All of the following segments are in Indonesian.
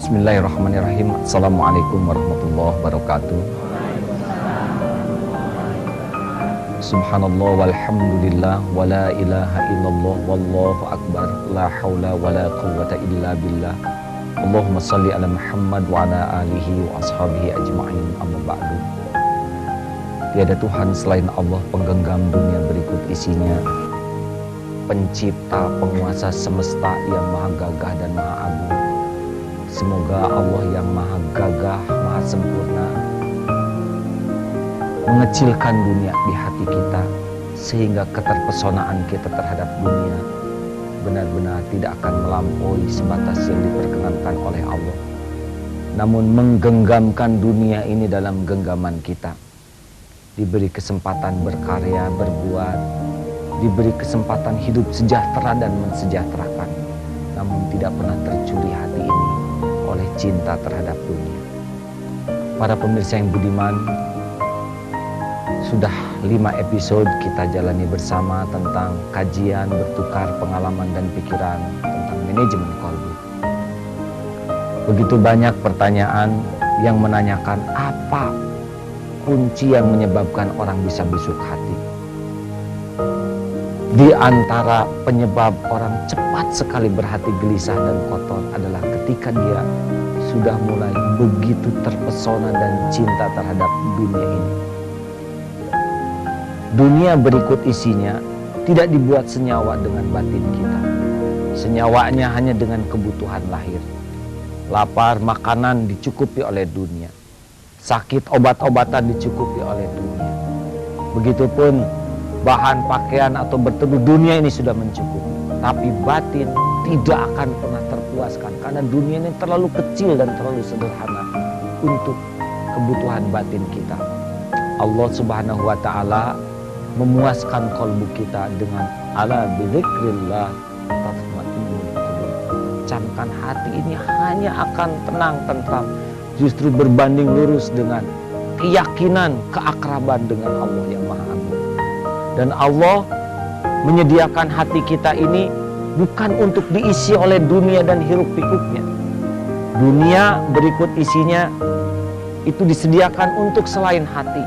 Bismillahirrahmanirrahim. Assalamualaikum warahmatullahi wabarakatuh. Subhanallah walhamdulillah wa la ilaha illallah wallahu akbar la hawla wa la quwwata illa billah. Allahumma salli ala Muhammad wa ala alihi wa ashabihi ajma'in, amma ba'du. Tiada Tuhan selain Allah, penggenggam dunia berikut isinya, pencipta penguasa semesta yang maha gagah dan maha agung. Semoga Allah yang maha gagah, maha sempurna mengecilkan dunia di hati kita, sehingga keterpesonaan kita terhadap dunia benar-benar tidak akan melampaui sebatas yang diperkenankan oleh Allah. Namun menggenggamkan dunia ini dalam genggaman kita, diberi kesempatan berkarya, berbuat, diberi kesempatan hidup sejahtera dan mensejahterakan, namun tidak pernah tercuri hati ini oleh cinta terhadap dunia. Para pemirsa yang budiman, sudah 5 episode kita jalani bersama tentang kajian bertukar pengalaman dan pikiran tentang manajemen qalbu. Begitu banyak pertanyaan yang menanyakan apa kunci yang menyebabkan orang bisa busuk hati. Di antara penyebab orang cepat sekali berhati gelisah dan kotor adalah ketika dia sudah mulai begitu terpesona dan cinta terhadap dunia ini. Dunia berikut isinya tidak dibuat senyawa dengan batin kita. Senyawanya hanya dengan kebutuhan lahir. Lapar, makanan dicukupi oleh dunia. Sakit, obat-obatan dicukupi oleh dunia. Begitupun bahan pakaian atau berteduh, dunia ini sudah mencukupi. Tapi batin tidak akan pernah terpuaskan, karena dunia ini terlalu kecil dan terlalu sederhana untuk kebutuhan batin kita. Allah Subhanahu wa ta'ala memuaskan kalbu kita dengan ala bidzikrillah tatma'innul qulub. Camkan hati ini hanya akan tenang, tentram, justru berbanding lurus dengan keyakinan, keakraban dengan Allah yang Maha Agung. Dan Allah menyediakan hati kita ini bukan untuk diisi oleh dunia dan hiruk pikuknya. Dunia berikut isinya itu disediakan untuk selain hati.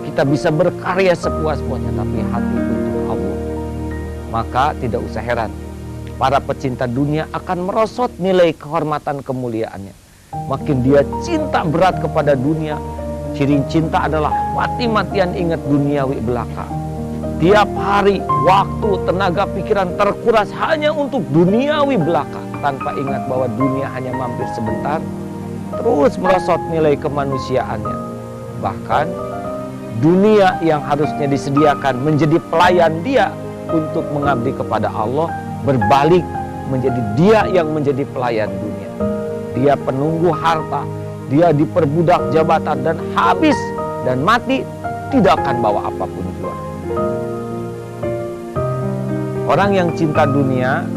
Kita bisa berkarya sepuas-puasnya, tapi hati untuk Allah. Maka tidak usah heran, para pecinta dunia akan merosot nilai kehormatan kemuliaannya. Makin dia cinta berat kepada dunia, ciri cinta adalah mati-matian ingat duniawi belaka. Tiap hari, waktu, tenaga, pikiran terkuras hanya untuk duniawi belaka, tanpa ingat bahwa dunia hanya mampir sebentar. Terus merosot nilai kemanusiaannya. Bahkan dunia yang harusnya disediakan menjadi pelayan dia untuk mengabdi kepada Allah, berbalik menjadi dia yang menjadi pelayan dunia. Dia penunggu harta, dia diperbudak jabatan, dan habis dan mati tidak akan bawa apapun juga. Orang yang cinta dunia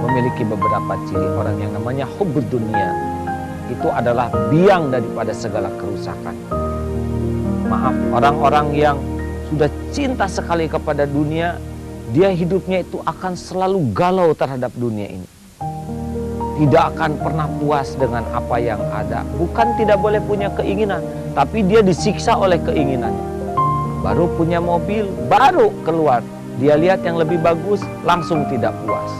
memiliki beberapa ciri. Orang yang namanya hubbud dunia itu adalah biang daripada segala kerusakan. Maaf, orang-orang yang sudah cinta sekali kepada dunia, dia hidupnya itu akan selalu galau terhadap dunia ini. Tidak akan pernah puas dengan apa yang ada. Bukan tidak boleh punya keinginan, tapi dia disiksa oleh keinginannya. Baru punya mobil, baru keluar, dia lihat yang lebih bagus, langsung tidak puas.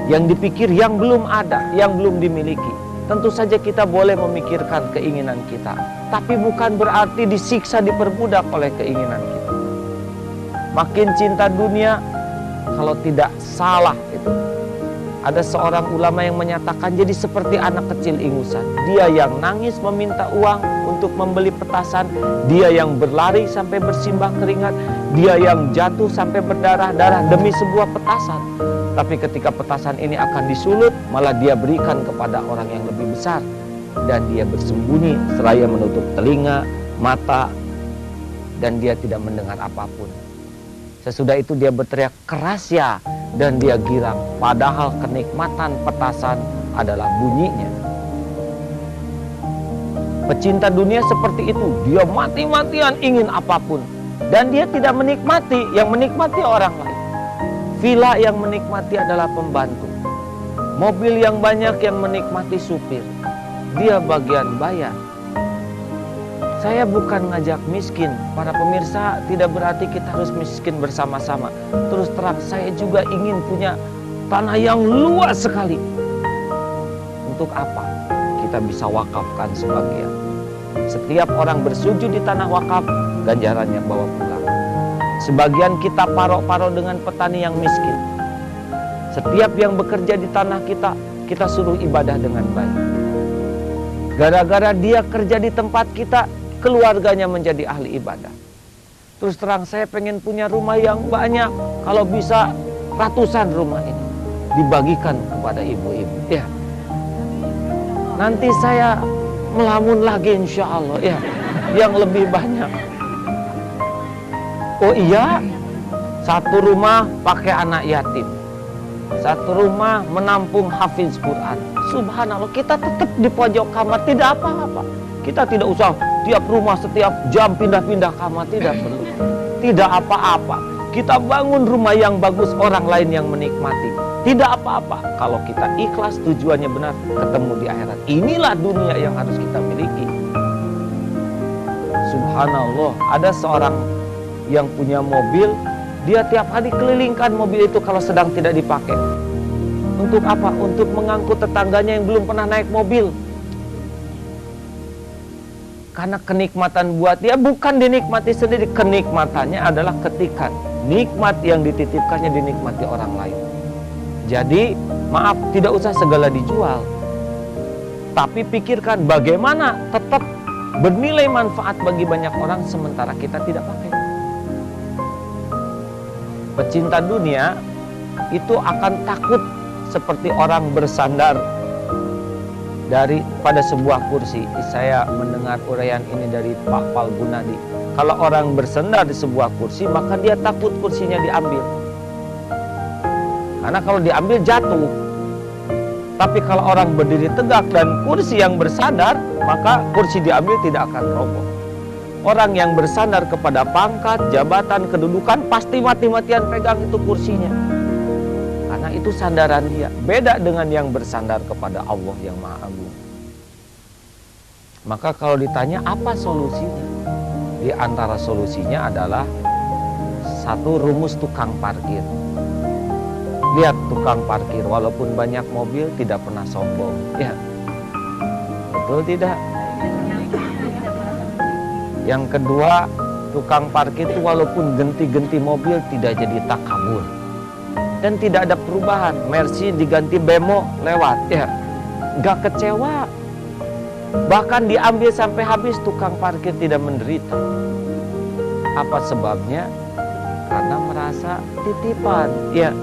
Yang dipikir yang belum ada, yang belum dimiliki. Tentu saja kita boleh memikirkan keinginan kita, tapi bukan berarti disiksa, diperbudak oleh keinginan kita. Makin cinta dunia, kalau tidak salah itu, ada seorang ulama yang menyatakan jadi seperti anak kecil ingusan. Dia yang nangis meminta uang untuk membeli petasan, dia yang berlari sampai bersimbah keringat, dia yang jatuh sampai berdarah-darah demi sebuah petasan. Tapi ketika petasan ini akan disulut, malah dia berikan kepada orang yang lebih besar. Dan dia bersembunyi seraya menutup telinga, mata, dan dia tidak mendengar apapun. Sesudah itu dia berteriak keras ya, dan dia girang. Padahal kenikmatan petasan adalah bunyinya. Pecinta dunia seperti itu, dia mati-matian ingin apapun. Dan dia tidak menikmati, yang menikmati orang lain. Villa yang menikmati adalah pembantu. Mobil yang banyak yang menikmati supir, dia bagian bayar. Saya bukan ngajak miskin, para pemirsa, tidak berarti kita harus miskin bersama-sama. Terus terang, saya juga ingin punya tanah yang luas sekali. Untuk apa? Kita bisa wakafkan sebagian. Setiap orang bersujud di tanah wakaf, ganjarannya bawa pulang. Sebagian kita paro-paro dengan petani yang miskin. Setiap yang bekerja di tanah kita, kita suruh ibadah dengan baik. Gara-gara dia kerja di tempat kita, keluarganya menjadi ahli ibadah. Terus terang, saya pengen punya rumah yang banyak. Kalau bisa ratusan rumah ini dibagikan kepada ibu-ibu. Ya, nanti saya melamun lagi insya Allah ya, yang lebih banyak. Oh iya, satu rumah pakai anak yatim, satu rumah menampung hafiz Quran. Subhanallah, kita tetap di pojok kamar, tidak apa-apa. Kita tidak usah tiap rumah setiap jam pindah-pindah kamar, tidak perlu. Tidak apa-apa. Kita bangun rumah yang bagus, orang lain yang menikmati. Tidak apa-apa. Kalau kita ikhlas, tujuannya benar, ketemu di akhirat. Inilah dunia yang harus kita miliki. Subhanallah, ada seorang yang punya mobil, dia tiap hari kelilingkan mobil itu kalau sedang tidak dipakai. Untuk apa? Untuk mengangkut tetangganya yang belum pernah naik mobil. Karena kenikmatan buat dia bukan dinikmati sendiri, kenikmatannya adalah ketika nikmat yang dititipkannya dinikmati orang lain. Jadi maaf, tidak usah segala dijual, tapi pikirkan bagaimana tetap bernilai manfaat bagi banyak orang sementara kita tidak pakai. Pecinta dunia itu akan takut seperti orang bersandar pada sebuah kursi. Saya mendengar uraian ini dari Pak Palgunadi. Kalau orang bersandar di sebuah kursi, maka dia takut kursinya diambil. Karena kalau diambil jatuh. Tapi kalau orang berdiri tegak dan kursi yang bersandar, maka kursi diambil tidak akan roboh. Orang yang bersandar kepada pangkat, jabatan, kedudukan pasti mati-matian pegang itu kursinya. Karena itu sandaran dia. Beda dengan yang bersandar kepada Allah yang Maha Agung. Maka kalau ditanya apa solusinya? Di antara solusinya adalah satu, rumus tukang parkir. Lihat tukang parkir, walaupun banyak mobil tidak pernah sombong. Ya, betul tidak? Yang kedua, tukang parkir itu walaupun ganti-ganti mobil tidak jadi takabur. Dan tidak ada perubahan. Mercy diganti Bemo lewat, ya, gak kecewa. Bahkan diambil sampai habis, tukang parkir tidak menderita. Apa sebabnya? Karena merasa titipan. Ya,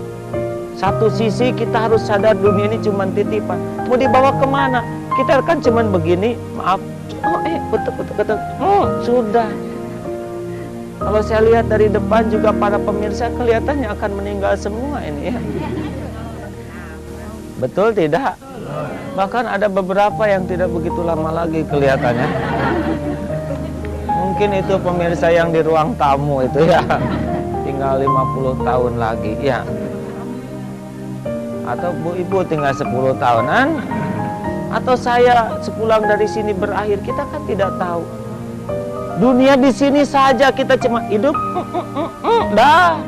satu sisi kita harus sadar dunia ini cuma titipan. Mau dibawa kemana? Kita kan cuma begini, maaf. Betul. Sudah. Kalau saya lihat dari depan juga para pemirsa kelihatannya akan meninggal semua ini ya. Betul tidak? Bahkan ada beberapa yang tidak begitu lama lagi kelihatannya. Mungkin itu pemirsa yang di ruang tamu itu ya. Tinggal 50 tahun lagi ya. Atau Bu Ibu tinggal 10 tahunan. Atau saya sepulang dari sini berakhir, kita kan tidak tahu. Dunia di sini saja kita cuma hidup, dah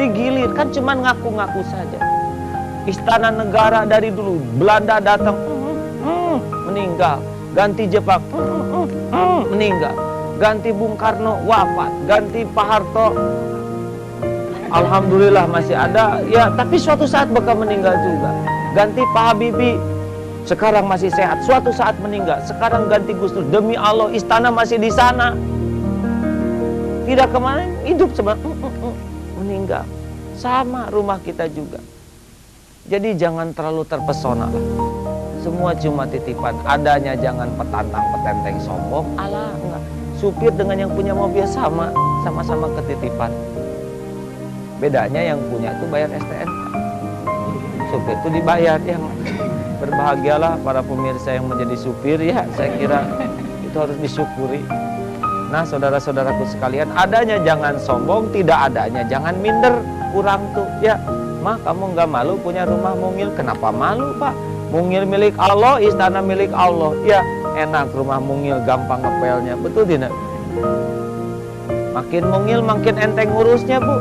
digilir kan cuma ngaku-ngaku saja. Istana negara dari dulu Belanda datang, meninggal. Ganti Jepang, meninggal. Ganti Bung Karno wafat. Ganti Pak Harto, alhamdulillah masih ada. Ya, tapi suatu saat bakal meninggal juga. Ganti Pak Habibie, sekarang masih sehat, suatu saat meninggal. Sekarang ganti Gus Dur, demi Allah istana masih di sana. Tidak kemarin hidup meninggal. Sama rumah kita juga. Jadi jangan terlalu terpesona lah. Semua cuma titipan. Adanya jangan petantang petenteng sombong. Alah enggak. Supir dengan yang punya mobil sama-sama ketitipan. Bedanya yang punya itu bayar STNK. Supir itu dibayar. Yang berbahagialah para pemirsa yang menjadi supir ya. Saya kira itu harus disyukuri. Nah, saudara-saudaraku sekalian, adanya jangan sombong, tidak adanya jangan minder, kurang tuh ya. "Mah, kamu nggak malu punya rumah mungil?" "Kenapa malu, Pak? Mungil milik Allah, istana milik Allah." "Ya, enak rumah mungil, gampang ngepelnya." Betul tidak? Makin mungil makin enteng ngurusnya, Bu.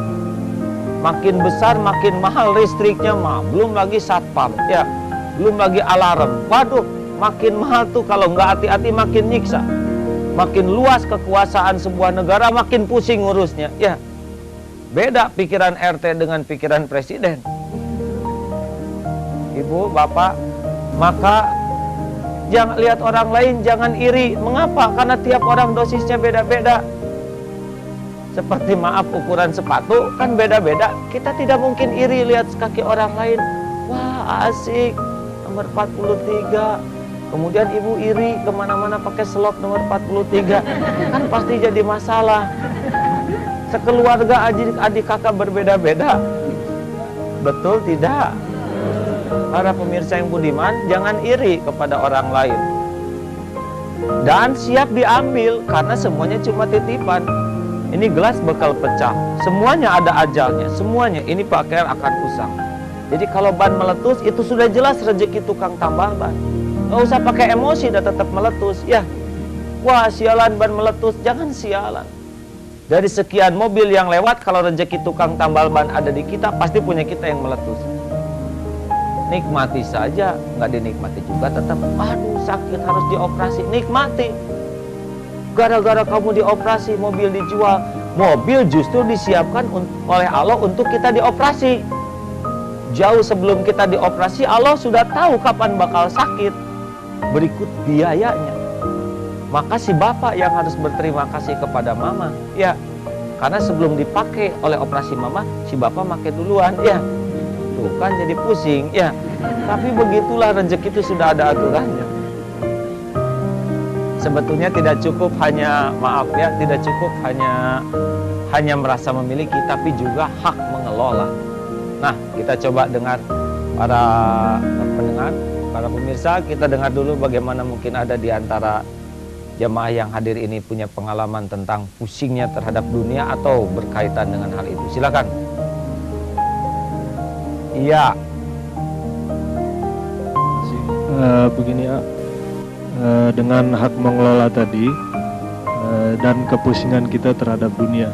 Makin besar makin mahal listriknya, mah. Belum lagi satpam, ya. Belum lagi alarm. Waduh, makin mahal tuh, kalau nggak hati-hati makin nyiksa. Makin luas kekuasaan sebuah negara, makin pusing ngurusnya, ya. Beda pikiran RT dengan pikiran presiden. Ibu, Bapak, maka jangan lihat orang lain, jangan iri. Mengapa? Karena tiap orang dosisnya beda-beda. Seperti maaf, ukuran sepatu kan beda-beda. Kita tidak mungkin iri lihat kaki orang lain. Wah, asik, nomor 43. Kemudian ibu iri kemana-mana pakai selop nomor 43. Kan pasti jadi masalah. Sekeluarga adik kakak berbeda-beda. Betul tidak? Para pemirsa yang budiman, jangan iri kepada orang lain. Dan siap diambil, karena semuanya cuma titipan. Ini gelas bakal pecah, semuanya ada ajalnya, semuanya. Ini pakaian akan usang. Jadi kalau ban meletus, itu sudah jelas rezeki tukang tambal ban. Nggak usah pakai emosi, udah tetap meletus, ya. Wah, sialan ban meletus, jangan sialan. Dari sekian mobil yang lewat, kalau rezeki tukang tambal ban ada di kita, pasti punya kita yang meletus. Nikmati saja, nggak dinikmati juga tetap, aduh sakit harus dioperasi, nikmati. Gara-gara kamu dioperasi, mobil dijual. Mobil justru disiapkan oleh Allah untuk kita dioperasi. Jauh sebelum kita dioperasi, Allah sudah tahu kapan bakal sakit. Berikut biayanya. Maka si bapak yang harus berterima kasih kepada mama, ya. Karena sebelum dipakai oleh operasi mama, si bapak pakai duluan, ya. Tuh kan jadi pusing, ya. Tapi begitulah, rezeki itu sudah ada aturannya. Sebetulnya tidak cukup hanya, maaf ya, tidak cukup hanya merasa memiliki, tapi juga hak mengelola. Nah, kita coba dengar para pendengar, para pemirsa, kita dengar dulu bagaimana mungkin ada di antara jemaah yang hadir ini punya pengalaman tentang pusingnya terhadap dunia atau berkaitan dengan hal itu. Silakan. Iya. Begini ya. Dengan hak mengelola tadi dan kepusingan kita terhadap dunia.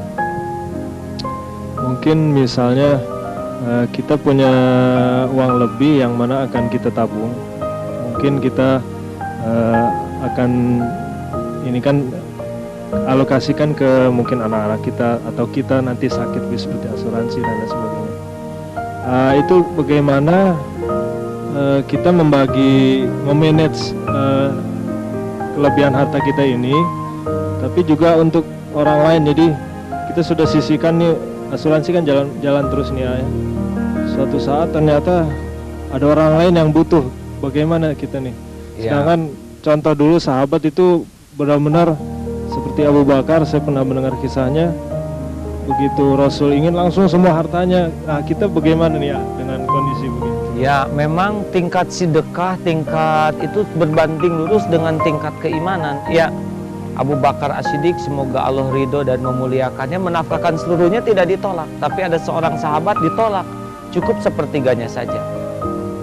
Mungkin misalnya kita punya uang lebih yang mana akan kita tabung. Mungkin kita akan ini kan alokasikan ke mungkin anak-anak kita, atau kita nanti sakit seperti asuransi dan lain sebagainya. Itu bagaimana kita memanage kelebihan harta kita ini, tapi juga untuk orang lain. Jadi kita sudah sisihkan nih, asuransi kan jalan terus nih ya. Suatu saat ternyata ada orang lain yang butuh, bagaimana kita nih? Sedangkan contoh dulu sahabat itu benar-benar seperti Abu Bakar, saya pernah mendengar kisahnya. Begitu Rasul ingin langsung semua hartanya. Nah, kita bagaimana nih ya dengan kondisi begitu? Ya, memang tingkat sedekah, tingkat itu berbanding lurus dengan tingkat keimanan. Ya, Abu Bakar As-Siddiq, semoga Allah ridho dan memuliakannya, menafkahkan seluruhnya tidak ditolak. Tapi ada seorang sahabat ditolak, cukup sepertiganya saja.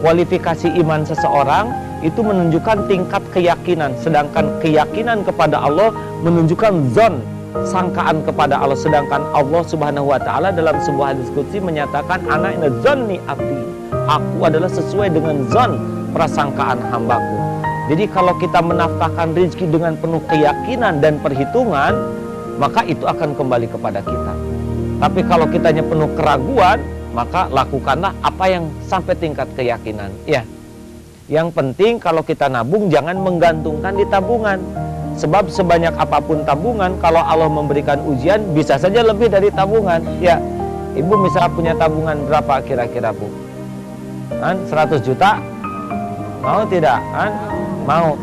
Kualifikasi iman seseorang itu menunjukkan tingkat keyakinan, sedangkan keyakinan kepada Allah menunjukkan zon, sangkaan kepada Allah. Sedangkan Allah Subhanahu wa taala dalam sebuah hadis qudsi menyatakan, ana inna dzanni abdi, aku adalah sesuai dengan zon prasangkaan hambaku. Jadi kalau kita menafkahkan rezeki dengan penuh keyakinan dan perhitungan, maka itu akan kembali kepada kita. Tapi kalau kitanya penuh keraguan, maka lakukanlah apa yang sampai tingkat keyakinan. Ya, yang penting kalau kita nabung jangan menggantungkan di tabungan. Sebab sebanyak apapun tabungan, kalau Allah memberikan ujian, bisa saja lebih dari tabungan. Ya, ibu misalnya punya tabungan berapa kira-kira, Bu? 100 juta? Mau tidak? Mau.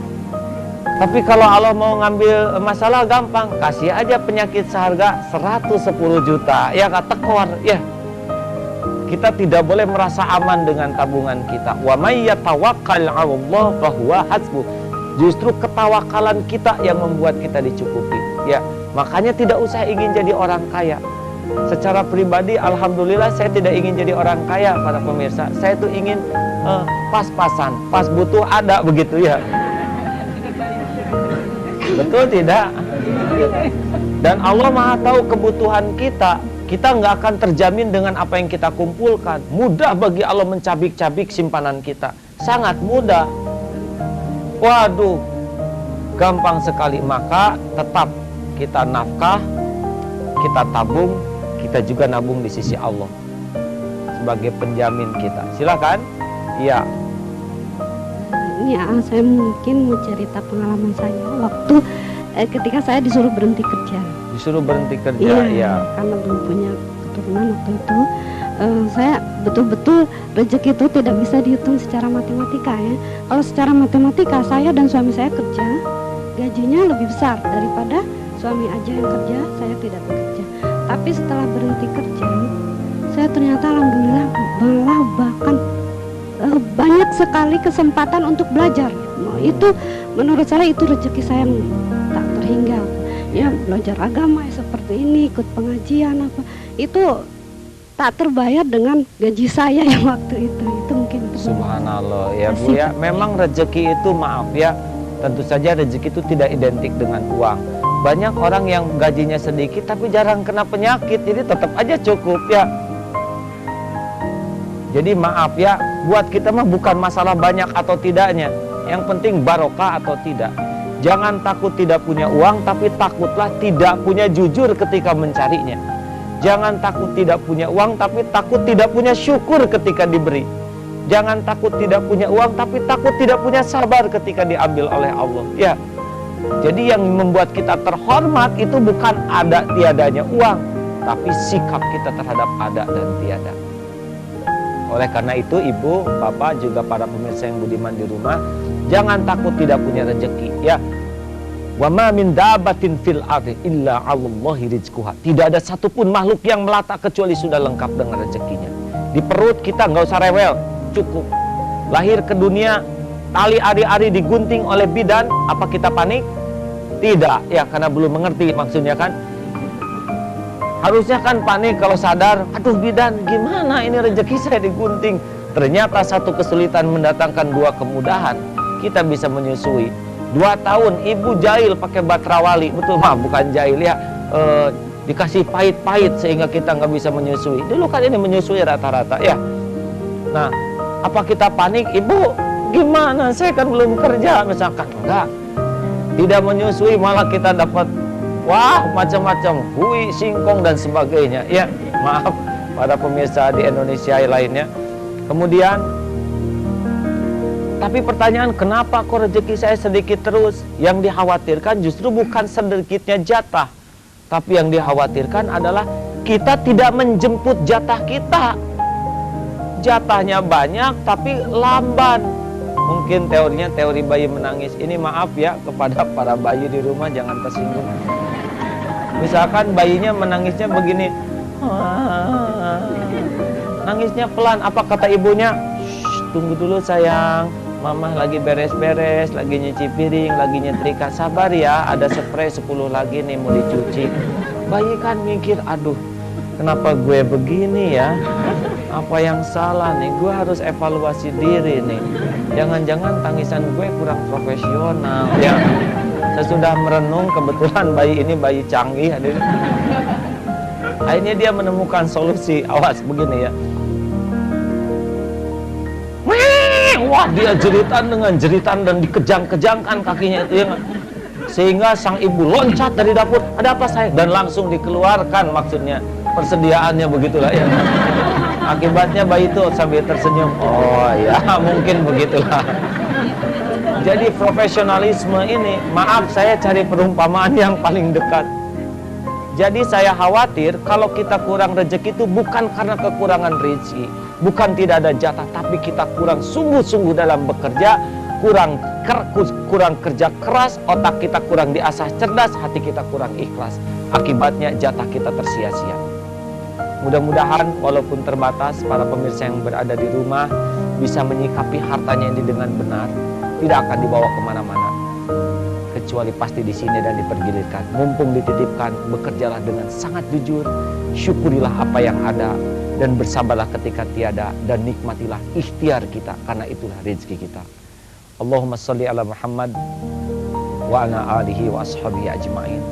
Tapi kalau Allah mau ngambil masalah, gampang, kasih aja penyakit seharga 110 juta. Ya, kata tekor, ya. Kita tidak boleh merasa aman dengan tabungan kita. Wa may yatawakkal 'alallah fahuwa hasbuh. Justru ketawakalan kita yang membuat kita dicukupi. Ya, makanya tidak usah ingin jadi orang kaya. Secara pribadi, alhamdulillah saya tidak ingin jadi orang kaya, para pemirsa. Saya tuh ingin pas-pasan, pas butuh ada, begitu ya. Betul tidak? Dan Allah Maha tahu kebutuhan kita. Kita nggak akan terjamin dengan apa yang kita kumpulkan. Mudah bagi Allah mencabik-cabik simpanan kita. Sangat mudah. Waduh, gampang sekali. Maka tetap kita nafkah, kita tabung, kita juga nabung di sisi Allah sebagai penjamin kita. Silakan. Iya. Ya, saya mungkin mau cerita pengalaman saya waktu ketika saya disuruh berhenti kerja. Disuruh berhenti kerja, Iya, ya. karena belum punya keturunan waktu itu. Saya betul-betul rezeki itu tidak bisa dihitung secara matematika ya. Kalau secara matematika saya dan suami saya kerja, gajinya lebih besar daripada suami aja yang kerja, saya tidak bekerja. Tapi setelah berhenti kerja, saya ternyata alhamdulillah malah bahkan banyak sekali kesempatan untuk belajar. Itu menurut saya itu rezeki saya yang tak terhingga. Ya, belajar agama ya, seperti ini, ikut pengajian apa, itu tak terbayar dengan gaji saya yang waktu itu mungkin. Subhanallah ya Bu ya. Memang rezeki itu, maaf ya, tentu saja rezeki itu tidak identik dengan uang. Banyak orang yang gajinya sedikit tapi jarang kena penyakit, jadi tetap aja cukup ya. Jadi maaf ya, buat kita mah bukan masalah banyak atau tidaknya, yang penting barokah atau tidak. Jangan takut tidak punya uang, tapi takutlah tidak punya jujur ketika mencarinya. Jangan takut tidak punya uang, tapi takut tidak punya syukur ketika diberi. Jangan takut tidak punya uang, tapi takut tidak punya sabar ketika diambil oleh Allah. Ya. Jadi yang membuat kita terhormat itu bukan ada tiadanya uang, tapi sikap kita terhadap ada dan tiada. Oleh karena itu, Ibu, Bapak, juga para pemirsa yang budiman di rumah, jangan takut tidak punya rezeki. Ya. Wa ma min dabatin fil ardi illa 'alallahi rizquha. Tidak ada satupun makhluk yang melata kecuali sudah lengkap dengan rezekinya. Di perut kita nggak usah rewel, cukup. Lahir ke dunia, tali ari-ari digunting oleh bidan, apa kita panik? Tidak, ya, karena belum mengerti maksudnya kan. Harusnya kan panik kalau sadar, aduh bidan, gimana ini rezeki saya digunting. Ternyata satu kesulitan mendatangkan dua kemudahan. Kita bisa menyusui. 2 tahun ibu jahil pakai batrawali, betul mah bukan jahil ya, dikasih pahit-pahit sehingga kita nggak bisa menyusui. Dulu kan ini menyusui rata-rata ya. Nah, apa kita panik, ibu gimana, saya kan belum kerja misalkan. Enggak, tidak menyusui malah kita dapat wah macam-macam hui, singkong dan sebagainya ya. Maaf pada pemirsa di Indonesia lainnya. Kemudian, tapi pertanyaan, kenapa kok rezeki saya sedikit terus? Yang dikhawatirkan justru bukan sedikitnya jatah, tapi yang dikhawatirkan adalah kita tidak menjemput jatah kita. Jatahnya banyak tapi lamban. Mungkin teorinya teori bayi menangis. Ini maaf ya kepada para bayi di rumah, jangan tersinggung. Misalkan bayinya menangisnya begini, nangisnya pelan, apa kata ibunya? Tunggu dulu sayang, mama lagi beres-beres, lagi nyuci piring, lagi nyetrika, sabar ya, ada spray 10 lagi nih mau dicuci. Bayi kan mikir, aduh kenapa gue begini ya, apa yang salah nih, gue harus evaluasi diri nih, jangan-jangan tangisan gue kurang profesional ya. Sesudah merenung, kebetulan bayi ini bayi canggih, akhirnya dia menemukan solusi. Awas begini ya, wah dia jeritan dengan jeritan dan dikejang-kejangkan kakinya itu ya, sehingga sang ibu loncat dari dapur, ada apa sayang, dan langsung dikeluarkan, maksudnya persediaannya begitulah ya. Akibatnya bayi itu sambil tersenyum, oh ya mungkin begitulah. Jadi profesionalisme ini, maaf saya cari perumpamaan yang paling dekat. Jadi saya khawatir kalau kita kurang rezeki itu bukan karena kekurangan rezeki, bukan tidak ada jatah, tapi kita kurang sungguh-sungguh dalam bekerja, kurang kerja keras, otak kita kurang diasah cerdas, hati kita kurang ikhlas. Akibatnya jatah kita tersia-sia. Mudah-mudahan walaupun terbatas, para pemirsa yang berada di rumah bisa menyikapi hartanya ini dengan benar, tidak akan dibawa kemana-mana, kecuali pasti di sini dan dipergilirkan. Mumpung dititipkan, bekerjalah dengan sangat jujur, Syukurilah apa yang ada dan bersabarlah ketika tiada, dan nikmatilah ikhtiar kita, karena itulah rezeki kita. Allahumma sholli ala Muhammad wa ala alihi wa ashabihi ajma'in.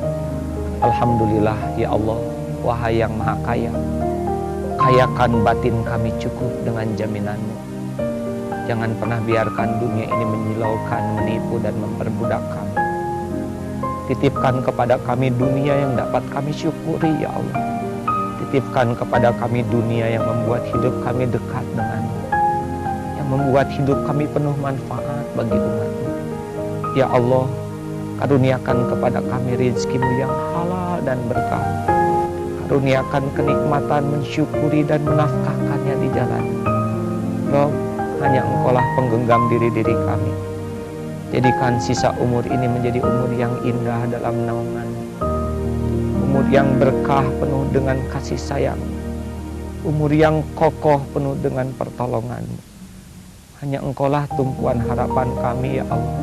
Alhamdulillah ya Allah, wahai yang maha kaya, kayakan batin kami cukup dengan jaminan-Mu. Jangan pernah biarkan dunia ini menyilaukan, menipu dan memperbudak kami. Titipkan kepada kami dunia yang dapat kami syukuri ya Allah. Titipkan kepada kami dunia yang membuat hidup kami dekat denganmu, yang membuat hidup kami penuh manfaat bagi umat-Mu. Ya Allah, karuniakan kepada kami rezeki-Mu yang halal dan berkah. Karuniakan kenikmatan mensyukuri dan menafkahkannya di jalan. Rob, hanya Engkaulah penggenggam diri-diri kami. Jadikan sisa umur ini menjadi umur yang indah dalam naungan, umur yang berkah penuh dengan kasih sayang, umur yang kokoh penuh dengan pertolongan-Mu. Hanya Engkaulah tumpuan harapan kami ya Allah.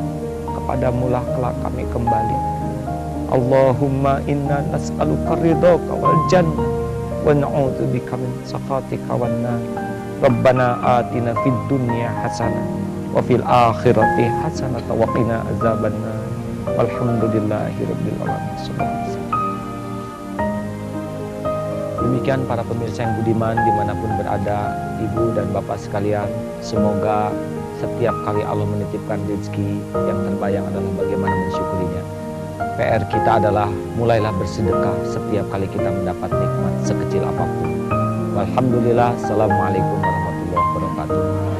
Kepadamulah kelak kami kembali. Allahumma inna nas'aluka ridhaka wal jannah wa na'udzubika min sakhatika wan nar. Rabbana atina fid dunya hasanah wa fil akhirati hasanah wa qina azabannar. Walhamdulillahirabbil alamin. Demikian para pemirsa yang budiman dimanapun berada, ibu dan bapak sekalian, semoga setiap kali Allah menitipkan rezeki, yang terbayang adalah bagaimana mensyukurinya. PR kita adalah mulailah bersedekah setiap kali kita mendapat nikmat sekecil apapun. Alhamdulillah. Assalamualaikum warahmatullahi wabarakatuh.